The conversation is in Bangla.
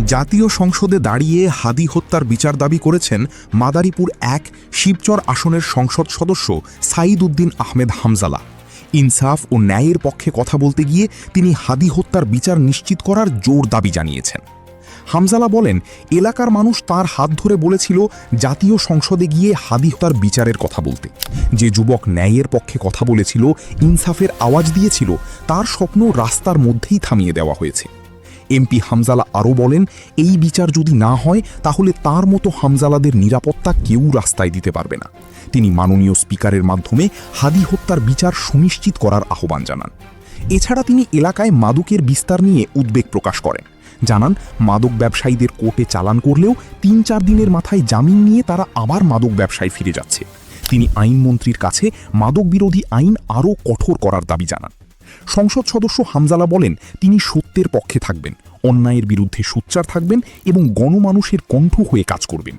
জাতীয় সংসদে দাঁড়িয়ে হাদি হত্যার বিচার দাবি করেছেন মাদারীপুর ১ শিবচর আসনের সংসদ সদস্য সাঈদ উদ্দিন আহমেদ হামজালা। ইনসাফ ও ন্যায়ের পক্ষে কথা বলতে গিয়ে তিনি হাদি হত্যার বিচার নিশ্চিত করার জোর দাবি জানিয়েছেন। হামজালা বলেন, এলাকার মানুষ তার হাত ধরে বলেছিল জাতীয় সংসদে গিয়ে হাদি হত্যার বিচারের কথা বলতে। যে যুবক ন্যায়ের পক্ষে কথা বলেছিল, ইনসাফের আওয়াজ দিয়েছিল, তার স্বপ্ন রাস্তার মধ্যেই থামিয়ে দেওয়া হয়েছে। এমপি হামজালা আরও বলেন, এই বিচার যদি না হয় তাহলে তার মতো হামজালাদের নিরাপত্তা কেউ রাস্তায় দিতে পারবে না। তিনি মাননীয় স্পিকারের মাধ্যমে হাদি হত্যার বিচার সুনিশ্চিত করার আহ্বান জানান। এছাড়া তিনি এলাকায় মাদকের বিস্তার নিয়ে উদ্বেগ প্রকাশ করেন। জানান, মাদক ব্যবসায়ীদের কোর্টে চালান করলেও ৩-৪ দিনের মাথায় জামিন নিয়ে তারা আবার মাদক ব্যবসায় ফিরে যাচ্ছে। তিনি আইনমন্ত্রীর কাছে মাদক বিরোধী আইন আরও কঠোর করার দাবি জানান। সংসদ সদস্য হামজালা বলেন, তিনি সত্যের পক্ষে থাকবেন, অন্যায়ের বিরুদ্ধে সোচ্চার থাকবেন এবং গণমানুষের কণ্ঠ হয়ে কাজ করবেন।